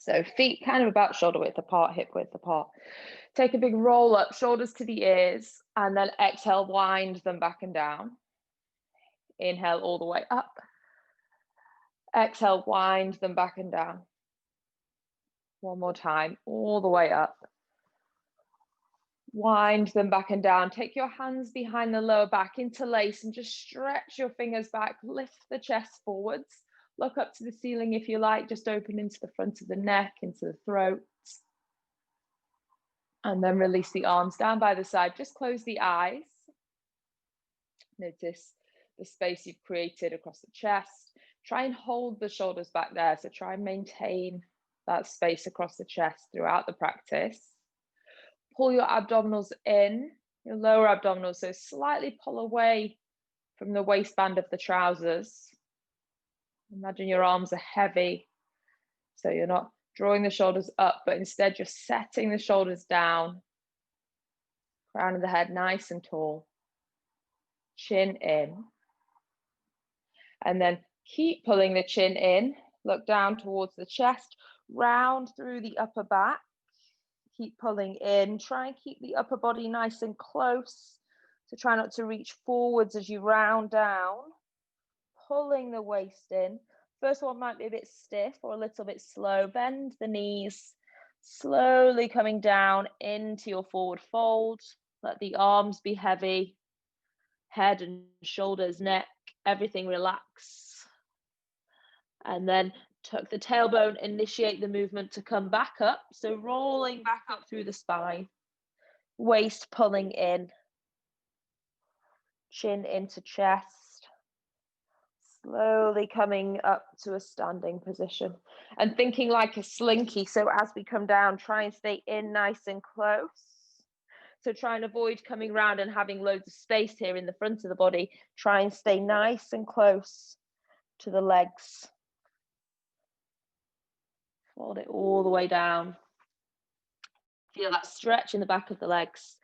So feet kind of about shoulder width apart, hip width apart. Take a big roll up, shoulders to the ears, and then exhale, wind them back and down. Inhale all the way up. Exhale, wind them back and down. One more time, all the way up. Wind them back and down. Take your hands behind the lower back, interlace, and just stretch your fingers back. Lift the chest forwards. Look up to the ceiling if you like, just open into the front of the neck, into the throat. And then release the arms down by the side. Just close the eyes. Notice the space you've created across the chest. Try and hold the shoulders back there. So try and maintain that space across the chest throughout the practice. Pull your abdominals in, your lower abdominals, so slightly pull away from the waistband of the trousers. Imagine your arms are heavy, so you're not drawing the shoulders up, but instead you're setting the shoulders down. Crown of the head nice and tall. Chin in. And then keep pulling the chin in. Look down towards the chest. Round through the upper back. Keep pulling in. Try and keep the upper body nice and close. So try not to reach forwards as you round down. Pulling the waist in. First one might be a bit stiff or a little bit slow. Bend the knees. Slowly coming down into your forward fold. Let the arms be heavy. Head and shoulders, neck, everything relax. And then tuck the tailbone, initiate the movement to come back up. So rolling back up through the spine. Waist pulling in. Chin into chest. Slowly coming up to a standing position. And thinking like a slinky. So as we come down, try and stay in nice and close. So try and avoid coming around and having loads of space here in the front of the body. Try and stay nice and close to the legs. Fold it all the way down. Feel that stretch in the back of the legs.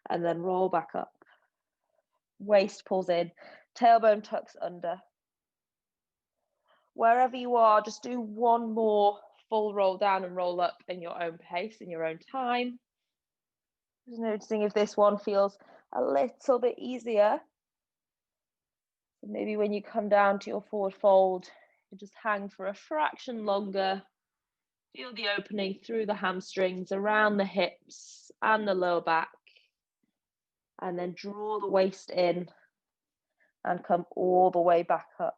And then roll back up. Waist pulls in. Tailbone tucks under. Wherever you are, just do one more full roll down and roll up in your own pace, in your own time. Just noticing if this one feels a little bit easier. Maybe when you come down to your forward fold, you just hang for a fraction longer. Feel the opening through the hamstrings, around the hips and the lower back. And then draw the waist in and come all the way back up.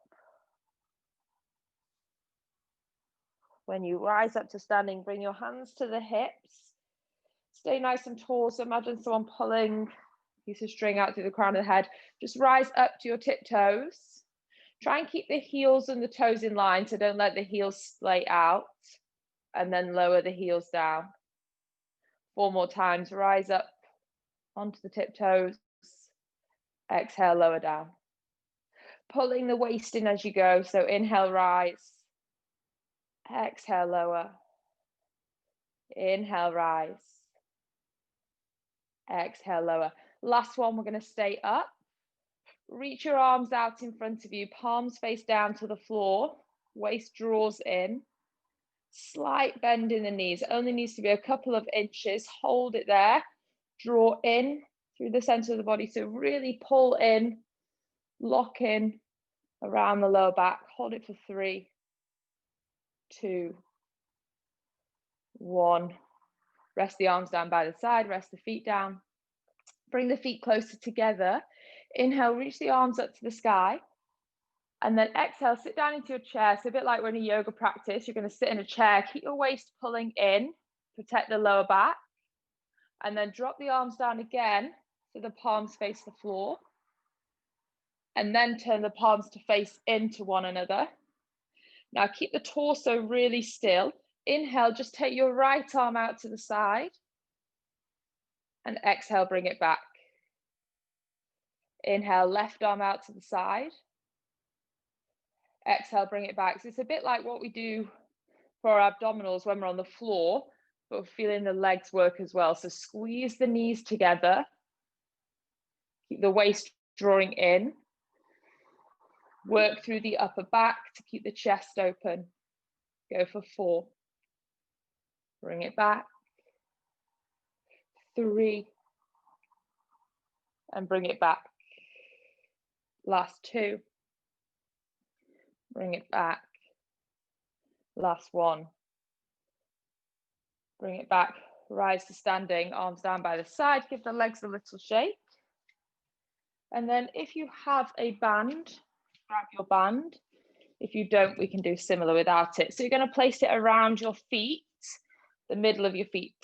When you rise up to standing, bring your hands to the hips. Stay nice and tall. So imagine someone pulling a piece of string out through the crown of the head. Just rise up to your tiptoes. Try and keep the heels and the toes in line. So don't let the heels splay out. And then lower the heels down. 4 more times. Rise up onto the tiptoes. Exhale, lower down. Pulling the waist in as you go. So inhale, rise. Exhale, lower. Inhale, rise. Exhale, lower. Last one, we're going to stay up. Reach your arms out in front of you, palms face down to the floor. Waist draws in. Slight bend in the knees. It only needs to be a couple of inches. Hold it there. Draw in through the center of the body. So really pull in, lock in around the lower back. Hold it for 3, 2, 1. Rest the arms down by the side, rest the feet down. Bring the feet closer together. Inhale, reach the arms up to the sky. And then exhale, sit down into your chair. So a bit like we're in a yoga practice, you're going to sit in a chair, keep your waist pulling in, protect the lower back. And then drop the arms down again so the palms face the floor. And then turn the palms to face into one another. Now keep the torso really still. Inhale, just take your right arm out to the side. And exhale, bring it back. Inhale, left arm out to the side. Exhale, bring it back. So it's a bit like what we do for our abdominals when we're on the floor, but we're feeling the legs work as well. So squeeze the knees together. Keep the waist drawing in. Work through the upper back to keep the chest open. Go for 4, Bring it back. 3. And bring it back. Last 2. Bring it back. Last 1. Bring it back. Rise to standing, arms down by the side. Give the legs a little shake. And then if you have a band, grab your band. If you don't, we can do similar without it. So you're going to place it around your feet, the middle of your feet.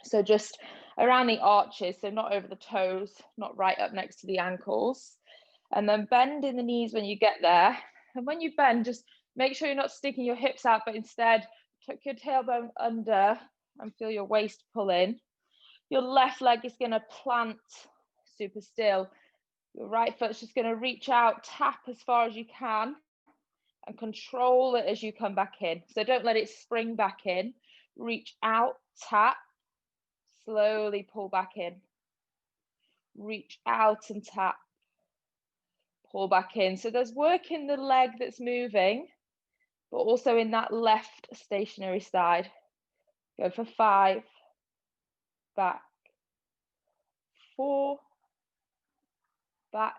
So just around the arches, so not over the toes, not right up next to the ankles. And then bend in the knees when you get there. And when you bend, just make sure you're not sticking your hips out, but instead tuck your tailbone under and feel your waist pull in. Your left leg is going to plant super still. Your right foot's just going to reach out, tap as far as you can, and control it as you come back in. So don't let it spring back in. Reach out, tap, slowly pull back in. Reach out and tap, pull back in. So there's work in the leg that's moving, but also in that left stationary side. Go for 5, back, 4, back,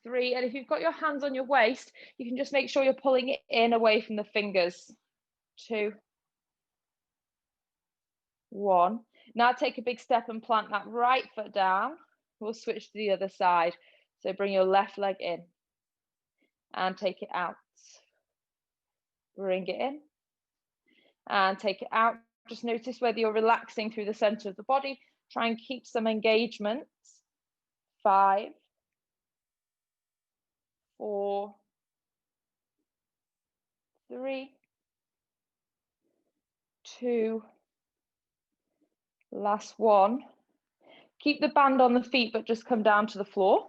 3. And if you've got your hands on your waist, you can just make sure you're pulling it in away from the fingers. 2, 1. Now take a big step and plant that right foot down. We'll switch to the other side. So bring your left leg in and take it out. Bring it in and take it out. Just notice whether you're relaxing through the center of the body. Try and keep some engagement. 5, 4, 3, 2, last 1. Keep the band on the feet, but just come down to the floor.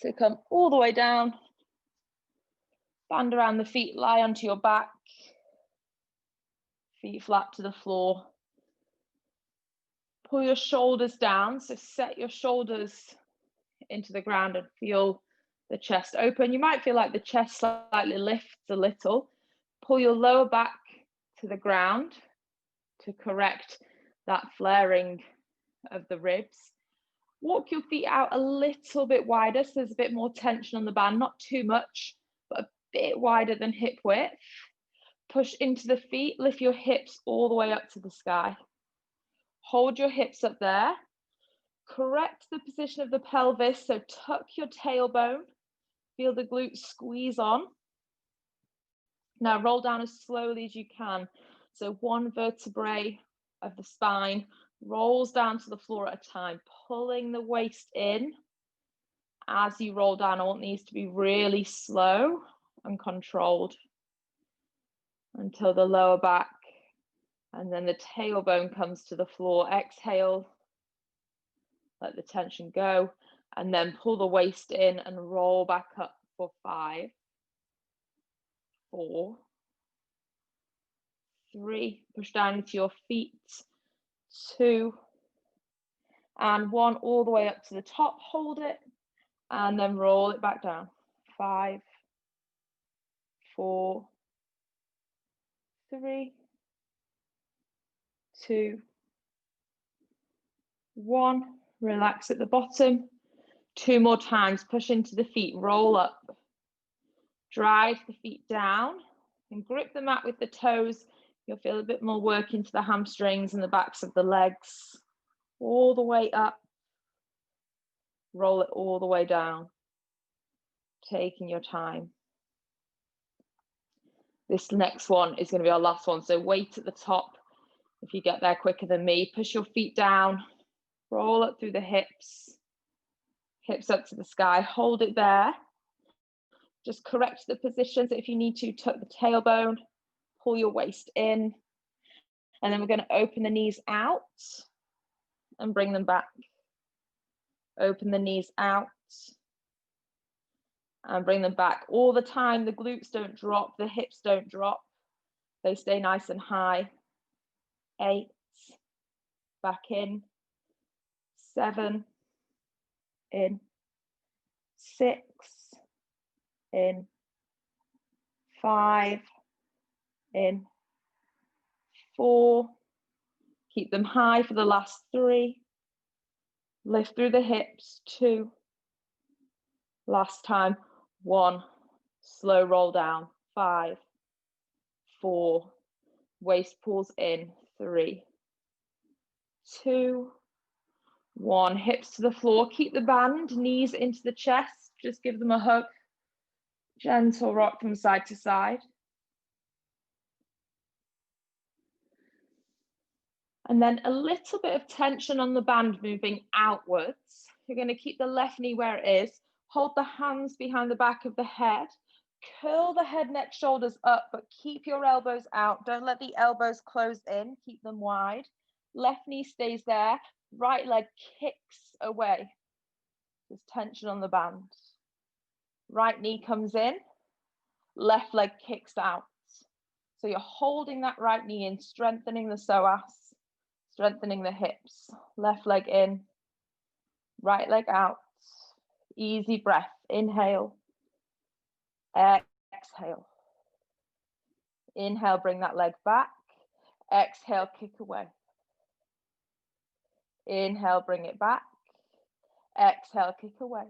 So come all the way down, band around the feet, lie onto your back, feet flat to the floor. Pull your shoulders down, so set your shoulders into the ground and feel the chest open. You might feel like the chest slightly lifts a little. Pull your lower back to the ground to correct that flaring of the ribs. Walk your feet out a little bit wider, so there's a bit more tension on the band, not too much, but a bit wider than hip width. Push into the feet, lift your hips all the way up to the sky. Hold your hips up there. Correct the position of the pelvis, so tuck your tailbone. Feel the glutes squeeze on. Now roll down as slowly as you can. So 1 vertebrae of the spine rolls down to the floor at a time, pulling the waist in as you roll down. I want these to be really slow and controlled until the lower back and then the tailbone comes to the floor. Exhale, let the tension go, and then pull the waist in and roll back up for 5, 4, 3, push down into your feet, 2, and 1, all the way up to the top, hold it, and then roll it back down. 5, 4, 3, 2, 1. Relax at the bottom. 2 more times. Push into the feet, roll up. Drive the feet down and grip the mat with the toes. You'll feel a bit more work into the hamstrings and the backs of the legs. All the way up. Roll it all the way down. Taking your time. This next one is going to be our last one. So weight at the top. If you get there quicker than me, push your feet down. Roll up through the hips. Hips up to the sky. Hold it there. Just correct the position. So if you need to, tuck the tailbone. Pull your waist in. And then we're going to open the knees out and bring them back. Open the knees out and bring them back. All the time, the glutes don't drop, the hips don't drop. They stay nice and high. 8, back in. 7, in. 6, in. 5, in, 4, keep them high for the last 3, lift through the hips, 2, last time, 1, slow roll down, 5, 4, waist pulls in, 3, 2, 1, hips to the floor, keep the band, knees into the chest, just give them a hug, gentle rock from side to side. And then a little bit of tension on the band moving outwards. You're going to keep the left knee where it is, hold the hands behind the back of the head, curl the head, neck, shoulders up, but keep your elbows out. Don't let the elbows close in, keep them wide. Left knee stays there, right leg kicks away. There's tension on the band. Right knee comes in, left leg kicks out. So you're holding that right knee in, strengthening the psoas, strengthening the hips. Left leg in, right leg out. Easy breath. Inhale, exhale. Inhale, bring that leg back. Exhale, kick away. Inhale, bring it back. Exhale, kick away.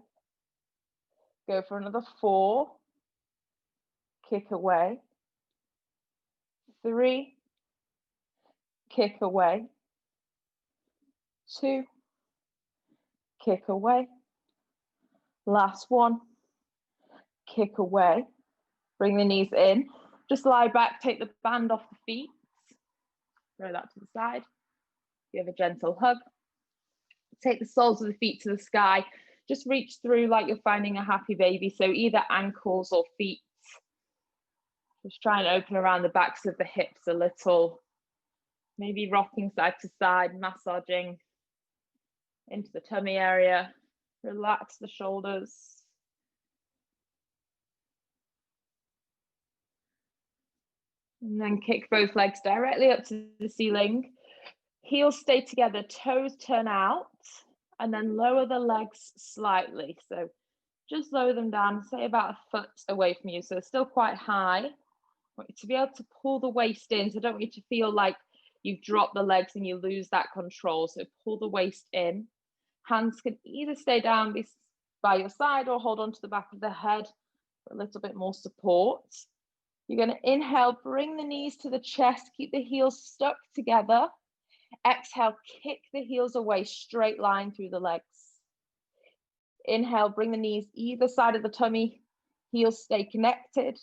Go for another 4. Kick away. 3. Kick away. 2. Kick away. Last 1. Kick away. Bring the knees in. Just lie back, take the band off the feet. Throw that to the side. Give a gentle hug. Take the soles of the feet to the sky. Just reach through like you're finding a happy baby. So either ankles or feet. Just try and open around the backs of the hips a little. Maybe rocking side to side, massaging into the tummy area. Relax the shoulders. And then kick both legs directly up to the ceiling. Heels stay together, toes turn out, and then lower the legs slightly. So just lower them down, say about a foot away from you. So it's still quite high. I want you to be able to pull the waist in. So I don't want you to feel like you've dropped the legs and you lose that control. So pull the waist in. Hands can either stay down by your side or hold onto the back of the head for a little bit more support. You're going to inhale, bring the knees to the chest, keep the heels stuck together. Exhale, kick the heels away, straight line through the legs. Inhale, bring the knees either side of the tummy, heels stay connected.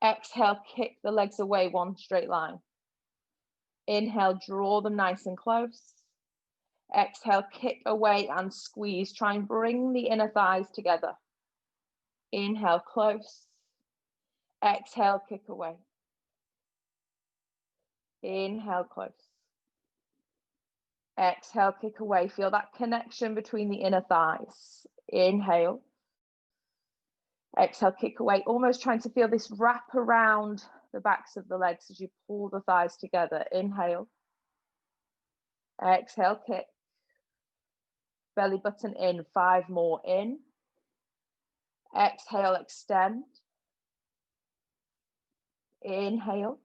Exhale, kick the legs away, one straight line. Inhale, draw them nice and close. Exhale, kick away and squeeze. Try and bring the inner thighs together. Inhale, close. Exhale, kick away. Inhale, close. Exhale, kick away. Feel that connection between the inner thighs. Inhale. Exhale, kick away. Almost trying to feel this wrap around the backs of the legs as you pull the thighs together. Inhale. Exhale, kick. Belly button in. 5 more. In. Exhale, extend. Inhale.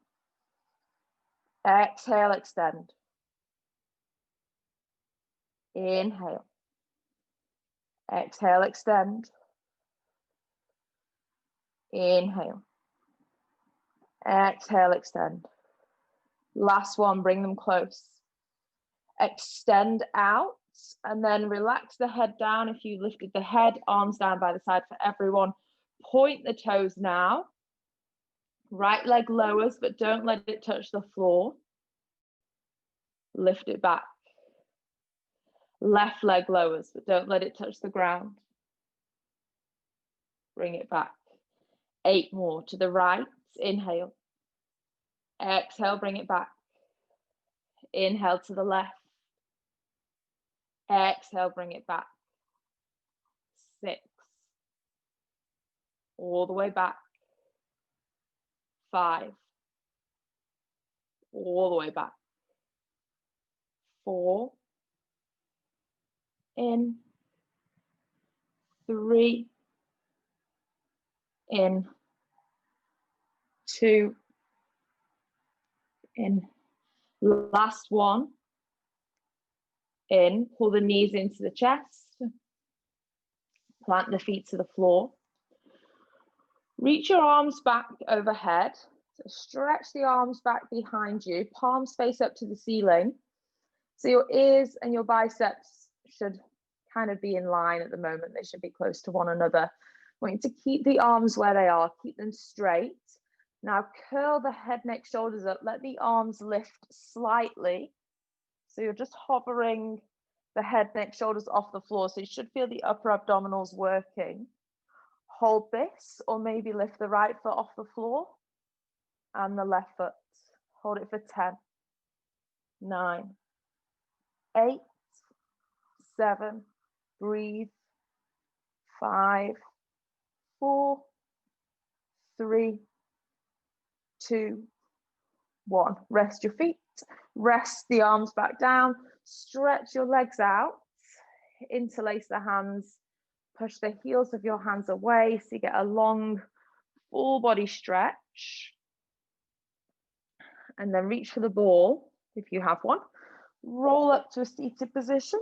Exhale, extend. Inhale. Exhale, extend. Inhale. Exhale, extend. Last one, bring them close. Extend out and then relax the head down. If you lifted the head, arms down by the side for everyone. Point the toes now. Right leg lowers, but don't let it touch the floor. Lift it back. Left leg lowers, but don't let it touch the ground. Bring it back. 8 more to the right. Inhale. Exhale, bring it back. Inhale to the left. Exhale, bring it back. 6. All the way back. 5. All the way back. 4. In. 3. In. 2. In. Last one. In, pull the knees into the chest. Plant the feet to the floor. Reach your arms back overhead. So stretch the arms back behind you, palms face up to the ceiling. So your ears and your biceps should kind of be in line at the moment. They should be close to one another. I want you to keep the arms where they are, keep them straight. Now curl the head, neck, shoulders up. Let the arms lift slightly. So you're just hovering the head, neck, shoulders off the floor. So you should feel the upper abdominals working. Hold this, or maybe lift the right foot off the floor and the left foot. Hold it for 10, 9, 8, 7, breathe, 5, 4, 3, 2, 1. Rest your feet, rest the arms back down, stretch your legs out, interlace the hands, push the heels of your hands away so you get a long full body stretch. And then reach for the ball if you have one. Roll up to a seated position.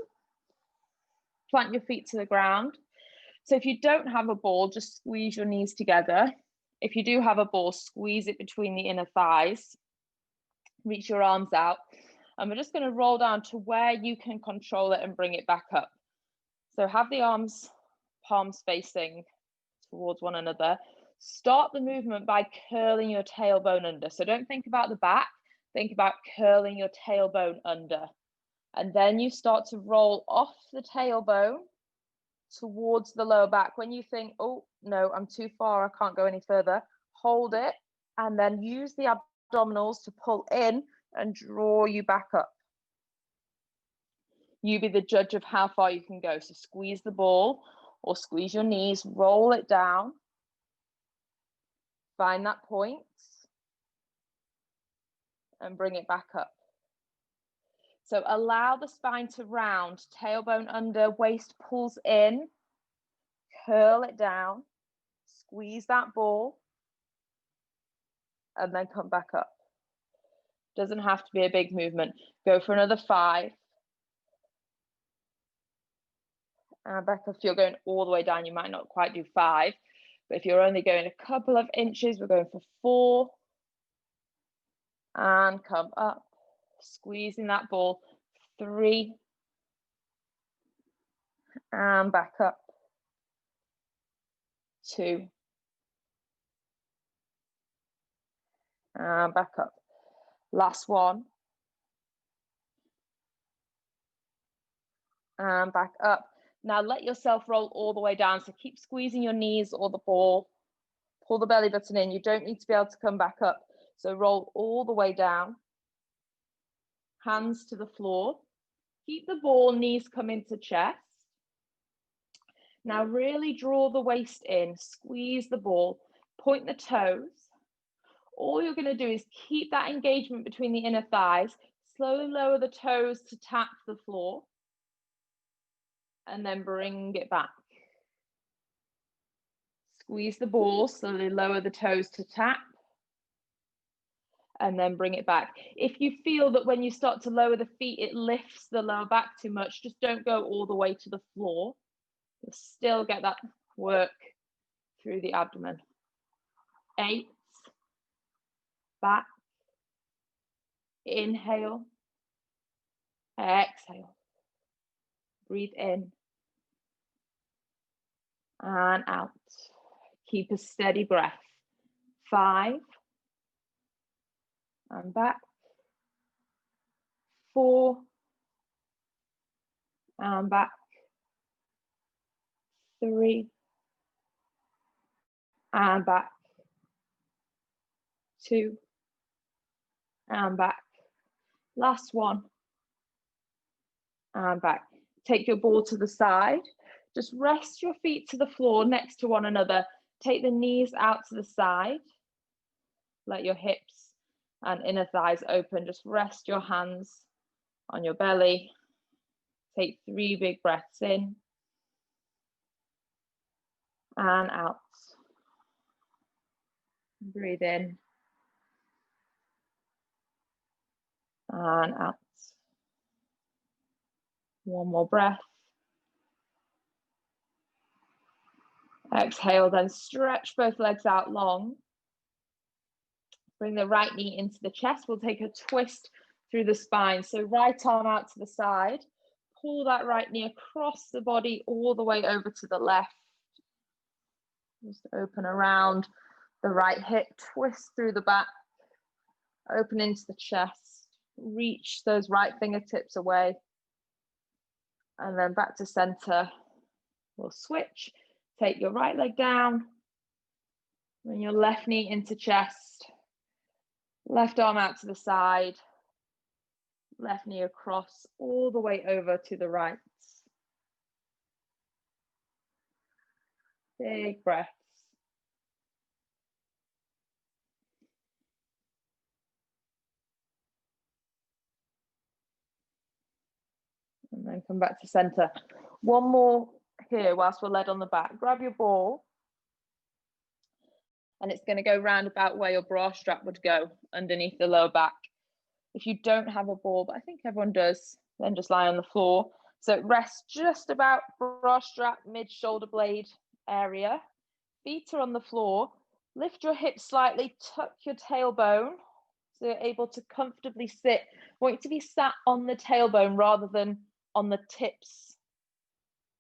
Plant your feet to the ground. So if you don't have a ball, just squeeze your knees together. If you do have a ball, squeeze it between the inner thighs. Reach your arms out. And we're just going to roll down to where you can control it and bring it back up. So have the arms, palms facing towards one another. Start the movement by curling your tailbone under. So don't think about the back, think about curling your tailbone under. And then you start to roll off the tailbone towards the lower back. When you think, oh, no, I'm too far, I can't go any further, hold it, and then use the abdominals to pull in and draw you back up. You be the judge of how far you can go. So squeeze the ball or squeeze your knees, roll it down. Find that point and bring it back up. So allow the spine to round, tailbone under, waist pulls in, curl it down, squeeze that ball, and then come back up. Doesn't have to be a big movement. Go for another 5. And back up. If you're going all the way down, you might not quite do 5. But if you're only going a couple of inches, we're going for 4. And come up. Squeezing that ball. 3. And back up. 2. And back up. Last one. And back up. Now let yourself roll all the way down. So keep squeezing your knees or the ball. Pull the belly button in. You don't need to be able to come back up. So roll all the way down. Hands to the floor. Keep the ball, knees come into chest. Now really draw the waist in. Squeeze the ball. Point the toes. All you're going to do is keep that engagement between the inner thighs. Slowly lower the toes to tap the floor. And then bring it back. Squeeze the ball, slowly lower the toes to tap. And then bring it back. If you feel that when you start to lower the feet, it lifts the lower back too much, just don't go all the way to the floor. You'll still get that work through the abdomen. 8. Back. Inhale. Exhale. Breathe in. And out. Keep a steady breath. 5. And back. 4. And back. 3. And back. 2. And back. Last one. And back. Take your ball to the side. Just rest your feet to the floor next to one another. Take the knees out to the side. Let your hips and inner thighs open. Just rest your hands on your belly. Take 3 big breaths in and out. Breathe in And out. One more breath. Exhale, then stretch both legs out long. Bring the right knee into the chest. We'll take a twist through the spine. So right arm out to the side. Pull that right knee across the body all the way over to the left. Just open around the right hip, twist through the back, open into the chest. Reach those right fingertips away. And then back to center. We'll switch. Take your right leg down. Bring your left knee into chest. Left arm out to the side. Left knee across all the way over to the right. Big breaths. And then come back to center. One more here whilst we're led on the back. Grab your ball. And it's going to go round about where your bra strap would go underneath the lower back. If you don't have a ball, but I think everyone does, then just lie on the floor. So it rests just about bra strap, mid-shoulder blade area. Feet are on the floor. Lift your hips slightly, tuck your tailbone so you're able to comfortably sit. I want you to be sat on the tailbone rather than on the tips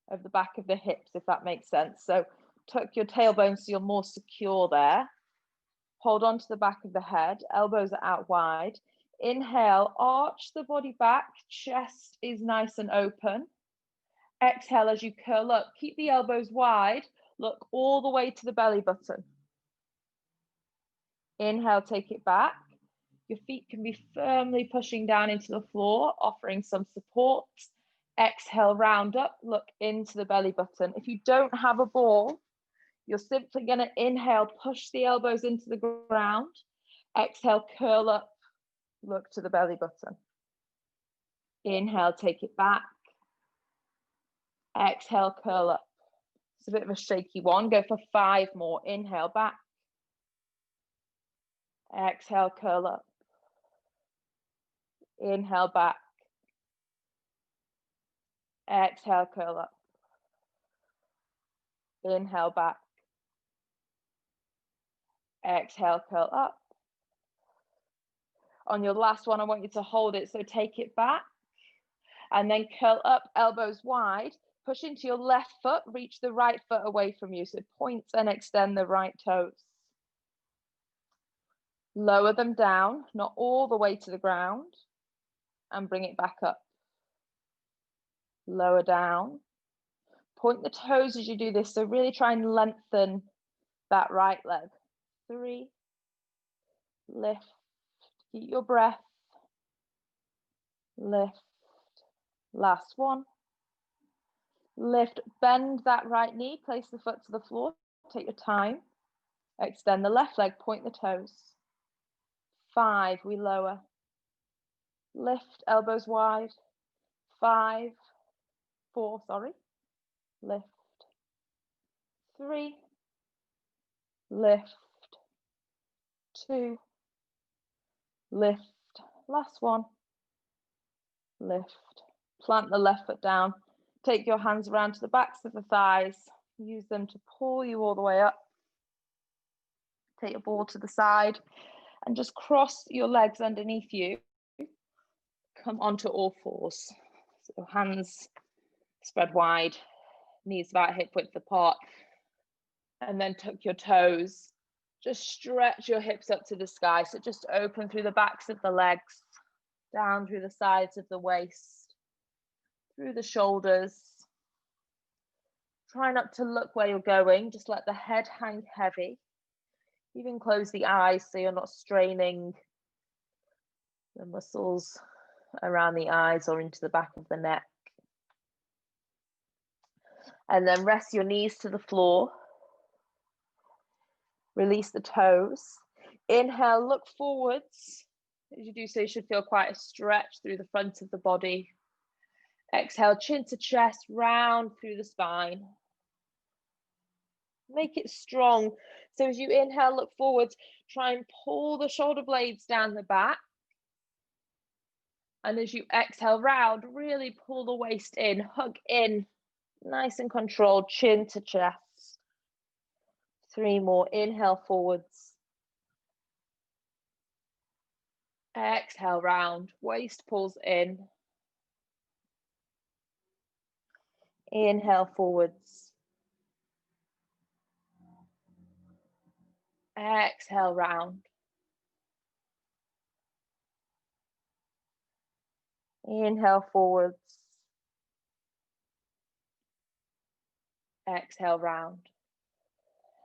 of the back of the hips, if that makes sense. So tuck your tailbone so you're more secure there. Hold on to the back of the head, elbows are out wide. Inhale, arch the body back, chest is nice and open. Exhale as you curl up, keep the elbows wide, look all the way to the belly button. Inhale, take it back. Your feet can be firmly pushing down into the floor, offering some support. Exhale, round up, look into the belly button. If you don't have a ball, you're simply going to inhale, push the elbows into the ground. Exhale, curl up, look to the belly button. Inhale, take it back. Exhale, curl up. It's a bit of a shaky one. Go for 5 more. Inhale, back. Exhale, curl up. Inhale, back. Exhale, curl up. Inhale, back. Exhale, curl up. On your last one, I want you to hold it. So take it back and then curl up, elbows wide. Push into your left foot, reach the right foot away from you. So point and extend the right toes. Lower them down, not all the way to the ground, and bring it back up. Lower down. Point the toes as you do this. So really try and lengthen that right leg. 3. Lift. Keep your breath. Lift. Last one. Lift. Bend that right knee. Place the foot to the floor. Take your time. Extend the left leg. Point the toes. 5. We lower. Lift. Elbows wide. 5. 4. Sorry. Lift. 3. Lift. 2. Lift. Last one. Lift. Plant the left foot down. Take your hands around to the backs of the thighs. Use them to pull you all the way up. Take your ball to the side and just cross your legs underneath you. Come onto all fours. So hands spread wide, knees about hip width apart. And then tuck your toes. Just stretch your hips up to the sky. So just open through the backs of the legs, down through the sides of the waist, through the shoulders. Try not to look where you're going. Just let the head hang heavy. Even close the eyes so you're not straining the muscles around the eyes or into the back of the neck. And then rest your knees to the floor. Release the toes. Inhale, look forwards. As you do so, you should feel quite a stretch through the front of the body. Exhale, chin to chest, round through the spine. Make it strong. So as you inhale, look forwards, try and pull the shoulder blades down the back. And as you exhale round, really pull the waist in, hug in, nice and controlled, chin to chest. 3 more, inhale forwards. Exhale round, waist pulls in. Inhale forwards. Exhale round. Inhale forwards. Exhale round.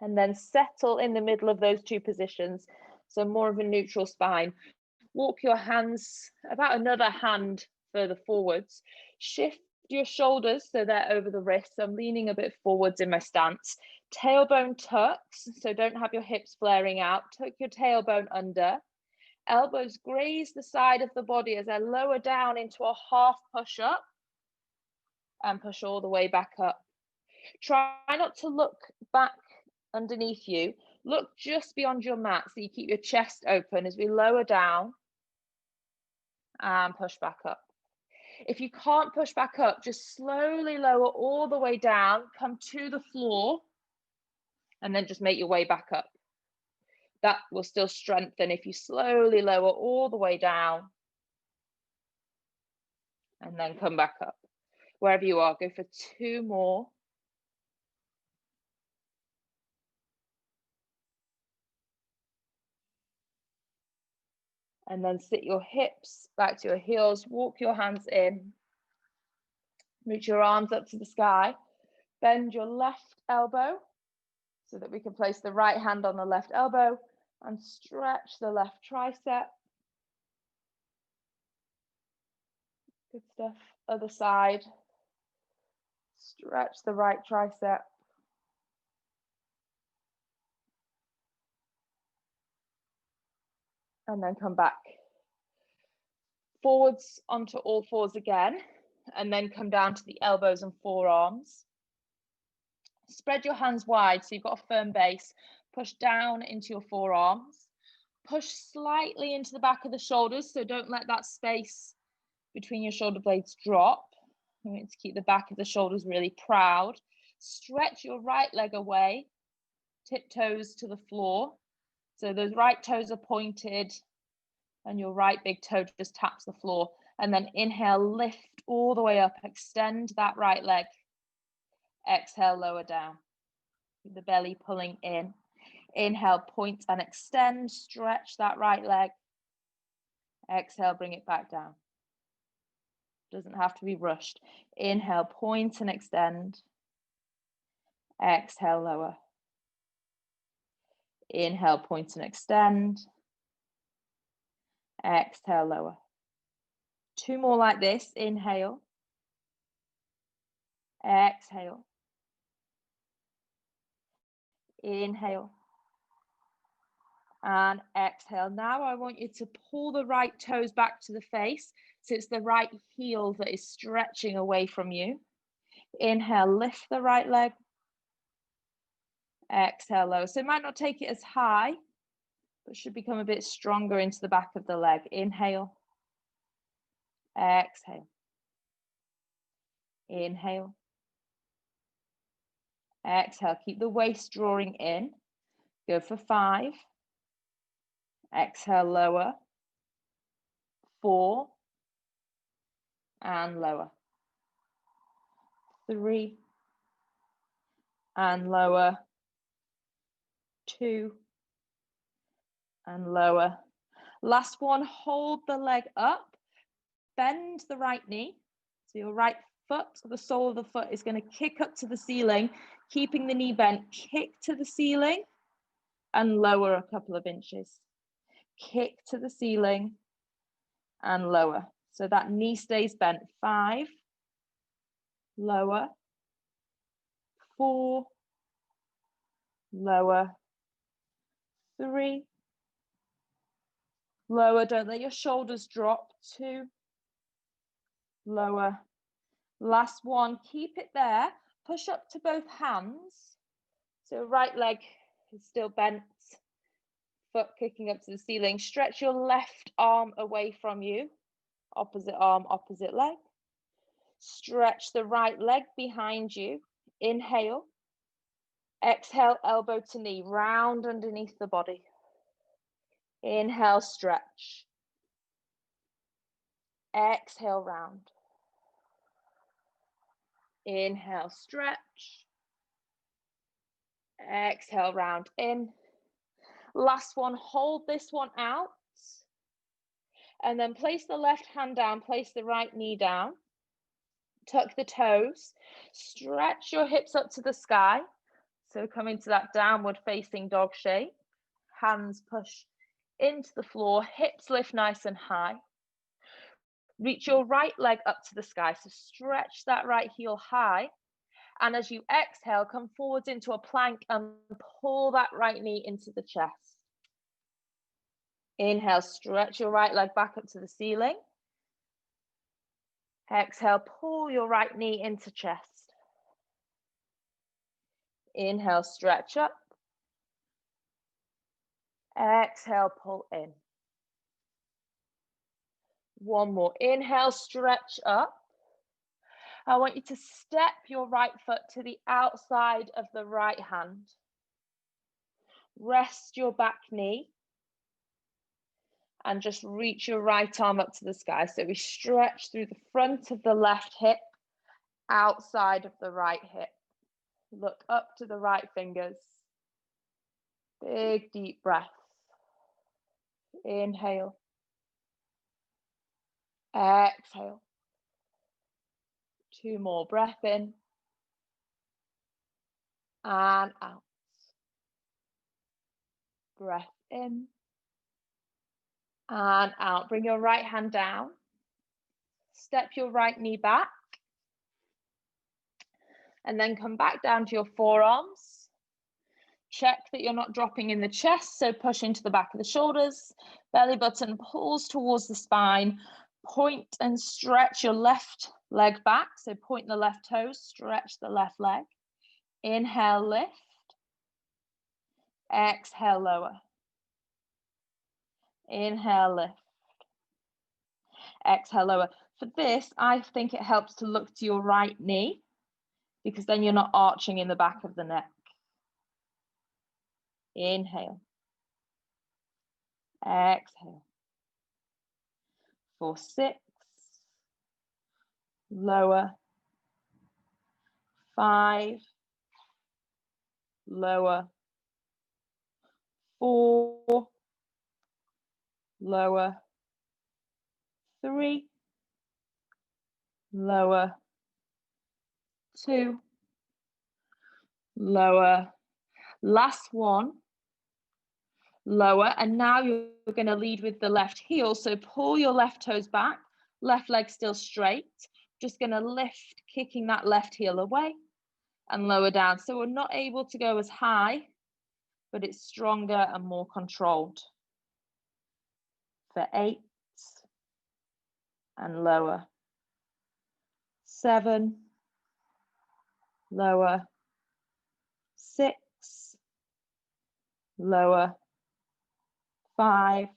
And then settle in the middle of those two positions. So more of a neutral spine. Walk your hands about another hand further forwards. Shift your shoulders so they're over the wrists. I'm leaning a bit forwards in my stance. Tailbone tucks, so don't have your hips flaring out. Tuck your tailbone under. Elbows graze the side of the body as I lower down into a half push up and push all the way back up. Try not to look back underneath you. Look just beyond your mat so you keep your chest open as we lower down and push back up. If you can't push back up, just slowly lower all the way down, come to the floor, and then just make your way back up. That will still strengthen if you slowly lower all the way down and then come back up. Wherever you are, go for 2 more. And then sit your hips back to your heels, walk your hands in, reach your arms up to the sky, bend your left elbow so that we can place the right hand on the left elbow and stretch the left tricep. Good stuff. Other side. Stretch the right tricep. And then come back. Forwards onto all fours again, and then come down to the elbows and forearms. Spread your hands wide so you've got a firm base. Push down into your forearms. Push slightly into the back of the shoulders, so don't let that space between your shoulder blades drop. You want to keep the back of the shoulders really proud. Stretch your right leg away, tiptoes to the floor. So those right toes are pointed and your right big toe just taps the floor. And then inhale, lift all the way up, extend that right leg. Exhale, lower down. Keep the belly pulling in. Inhale, point and extend, stretch that right leg. Exhale, bring it back down. Doesn't have to be rushed. Inhale, point and extend. Exhale, lower. Inhale, point and extend. Exhale, lower. 2 more like this. Inhale. Exhale. Inhale. And exhale. Now I want you to pull the right toes back to the face. So it's the right heel that is stretching away from you. Inhale, lift the right leg. Exhale, lower. So it might not take it as high, but should become a bit stronger into the back of the leg. Inhale. Exhale. Inhale. Exhale. Keep the waist drawing in. Go for 5. Exhale, lower. 4. And lower. 3. And lower. 2. And lower. Last one, hold the leg up. Bend the right knee. So your right foot, the sole of the foot is going to kick up to the ceiling, keeping the knee bent. Kick to the ceiling and lower a couple of inches. Kick to the ceiling and lower. So that knee stays bent. 5, lower. 4, lower. 3, lower. Don't let your shoulders drop. 2, lower. Last one, keep it there. Push up to both hands. So right leg is still bent, foot kicking up to the ceiling. Stretch your left arm away from you. Opposite arm, opposite leg. Stretch the right leg behind you. Inhale. Exhale, elbow to knee, round underneath the body. Inhale, stretch. Exhale, round. Inhale, stretch. Exhale, round in. Last one, hold this one out. And then place the left hand down, place the right knee down. Tuck the toes. Stretch your hips up to the sky. So come into that downward facing dog shape. Hands push into the floor, hips lift nice and high. Reach your right leg up to the sky. So stretch that right heel high. And as you exhale, come forwards into a plank and pull that right knee into the chest. Inhale, stretch your right leg back up to the ceiling. Exhale, pull your right knee into chest. Inhale, stretch up. Exhale, pull in. One more. Inhale, stretch up. I want you to step your right foot to the outside of the right hand. Rest your back knee. And just reach your right arm up to the sky. So we stretch through the front of the left hip, outside of the right hip. Look up to the right fingers. Big, deep breath. Inhale. Exhale. Two more. Breath in. And out. Breath in. And out. Bring your right hand down. Step your right knee back. And then come back down to your forearms. Check that you're not dropping in the chest, so push into the back of the shoulders. Belly button pulls towards the spine. Point and stretch your left leg back. So point the left toes, stretch the left leg. Inhale, lift. Exhale, lower. Inhale, lift. Exhale, lower. For this, I think it helps to look to your right knee because then you're not arching in the back of the neck. Inhale. Exhale. For 6. Lower. 5. Lower. 4. Lower. 3. Lower. 2. Lower. Last one. Lower. And now you're going to lead with the left heel. So pull your left toes back. Left leg still straight. Just going to lift, kicking that left heel away and lower down. So we're not able to go as high, but it's stronger and more controlled. For 8 and lower. 7, lower. 6, lower. 5,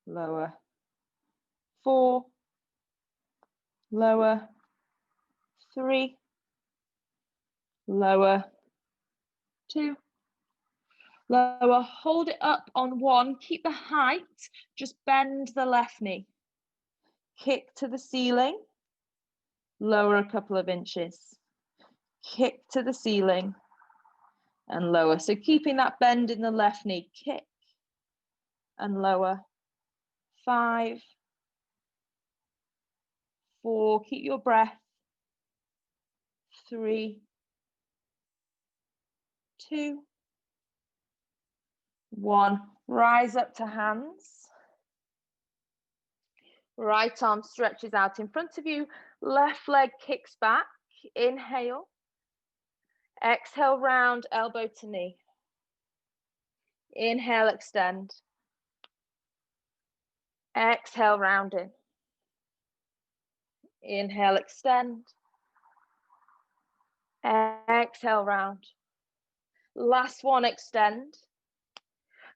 lower. 4, lower. 3, lower. 2, lower. Hold it up on 1. Keep the height. Just bend the left knee. Kick to the ceiling. Lower a couple of inches. Kick to the ceiling and lower. So keeping that bend in the left knee. Kick and lower. 5, 4. Keep your breath. 3, 2, 1. Rise up to hands. Right arm stretches out in front of you. Left leg kicks back. Inhale. Exhale, round, elbow to knee. Inhale, extend. Exhale, round in. Inhale, extend. Exhale, round. Last one, extend.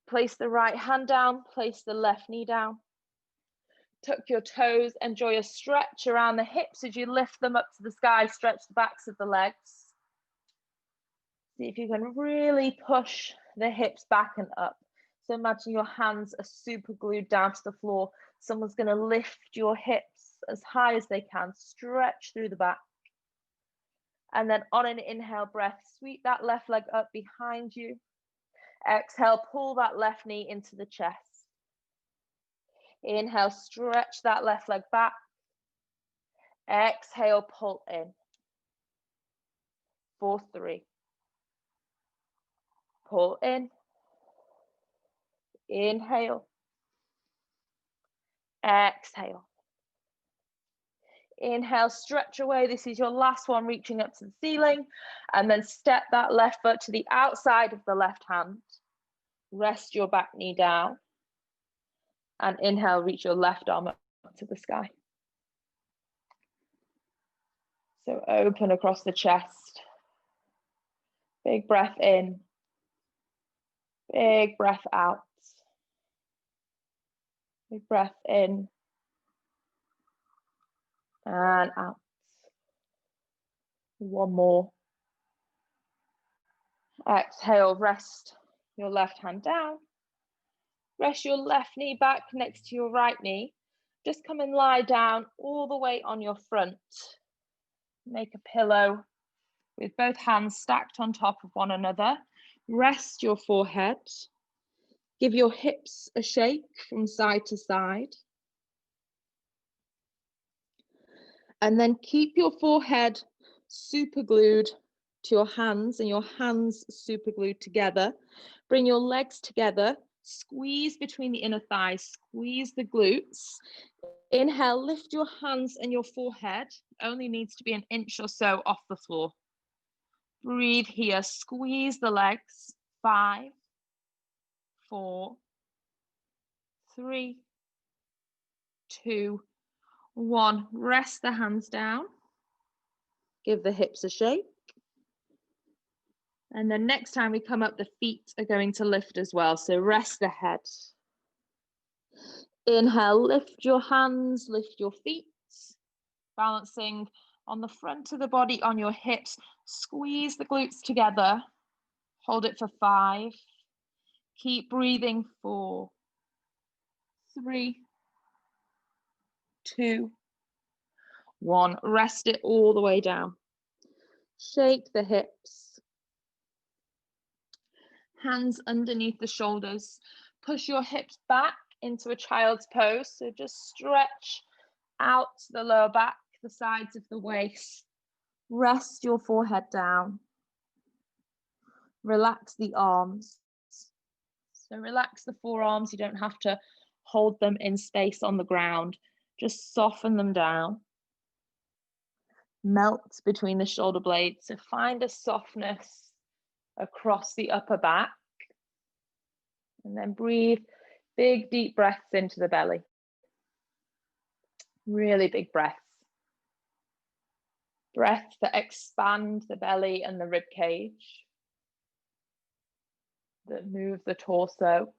Place the right hand down, place the left knee down. Tuck your toes, enjoy a stretch around the hips as you lift them up to the sky, stretch the backs of the legs. See if you can really push the hips back and up. So imagine your hands are super glued down to the floor. Someone's going to lift your hips as high as they can, stretch through the back. And then on an inhale breath, sweep that left leg up behind you. Exhale, pull that left knee into the chest. Inhale, stretch that left leg back. Exhale, pull in. 4, 3. Pull in. Inhale. Exhale. Inhale, stretch away. This is your last one, reaching up to the ceiling. And then step that left foot to the outside of the left hand. Rest your back knee down. And inhale, reach your left arm up to the sky. So open across the chest. Big breath in. Big breath out. Big breath in. And out. One more. Exhale, rest your left hand down. Rest your left knee back next to your right knee. Just come and lie down all the way on your front. Make a pillow with both hands stacked on top of one another. Rest your forehead. Give your hips a shake from side to side. And then keep your forehead super glued to your hands and your hands super glued together. Bring your legs together. Squeeze between the inner thighs. Squeeze the glutes. Inhale, lift your hands and your forehead. Only needs to be an inch or so off the floor. Breathe here. Squeeze the legs. 5, 4, 3, 2, 1. Rest the hands down. Give the hips a shake. And then next time we come up, the feet are going to lift as well. So rest the head. Inhale, lift your hands, lift your feet. Balancing on the front of the body, on your hips. Squeeze the glutes together. Hold it for 5. Keep breathing. 4, 3, 2, 1. Rest it all the way down. Shake the hips. Hands underneath the shoulders. Push your hips back into a child's pose. So just stretch out the lower back, the sides of the waist. Rest your forehead down. Relax the arms. So relax the forearms. You don't have to hold them in space on the ground. Just soften them down. Melt between the shoulder blades. So find a softness across the upper back. And then breathe big, deep breaths into the belly. Really big breaths. Breaths that expand the belly and the rib cage. That move the torso.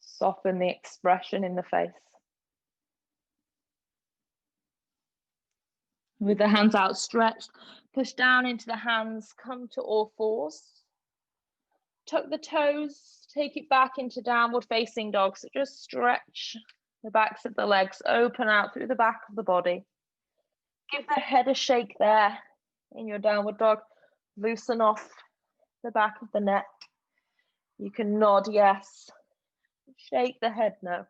Soften the expression in the face. With the hands outstretched, push down into the hands, come to all fours. Tuck the toes, take it back into downward facing dog. So just stretch the backs of the legs, open out through the back of the body. Give the head a shake there in your downward dog. Loosen off the back of the neck. You can nod yes. Shake the head no.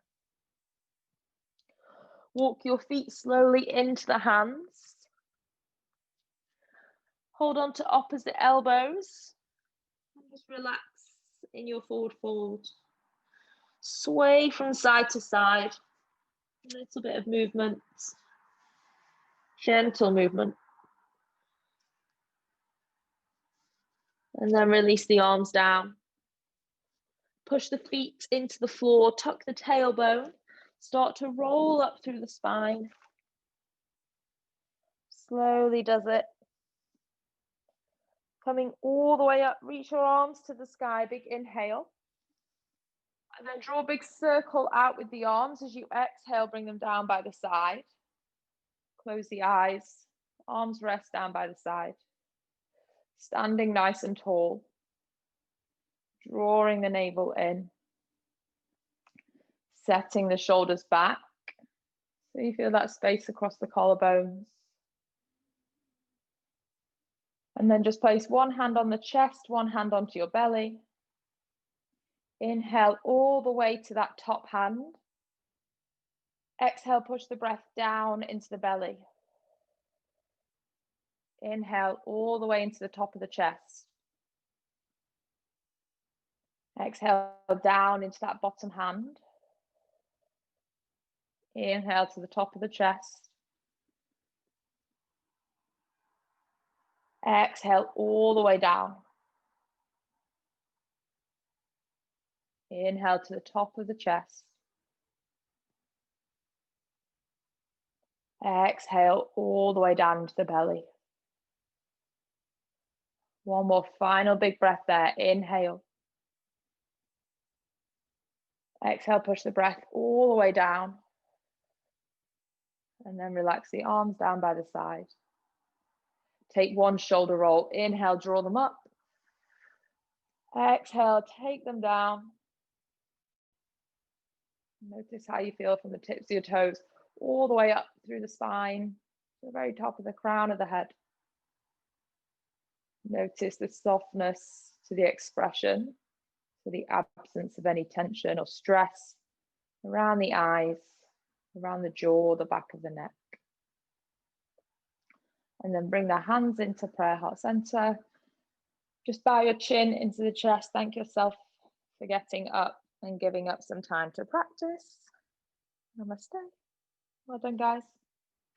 Walk your feet slowly into the hands. Hold on to opposite elbows. And just relax in your forward fold. Sway from side to side. A little bit of movement. Gentle movement. And then release the arms down. Push the feet into the floor. Tuck the tailbone. Start to roll up through the spine. Slowly does it. Coming all the way up, reach your arms to the sky, big inhale. And then draw a big circle out with the arms. As you exhale, bring them down by the side. Close the eyes, arms rest down by the side. Standing nice and tall. Drawing the navel in. Setting the shoulders back. So you feel that space across the collarbones. And then just place one hand on the chest, one hand onto your belly. Inhale all the way to that top hand. Exhale, push the breath down into the belly. Inhale all the way into the top of the chest. Exhale down into that bottom hand. Inhale to the top of the chest. Exhale all the way down. Inhale to the top of the chest. Exhale all the way down into the belly. One more final big breath there. Inhale. Exhale, push the breath all the way down. And then relax the arms down by the side. Take one shoulder roll. Inhale, draw them up. Exhale, take them down. Notice how you feel from the tips of your toes all the way up through the spine to the very top of the crown of the head. Notice the softness to the expression, to the absence of any tension or stress around the eyes, around the jaw, the back of the neck. And then bring the hands into prayer heart center. Just bow your chin into the chest. Thank yourself for getting up and giving up some time to practice. Namaste. Well done, guys.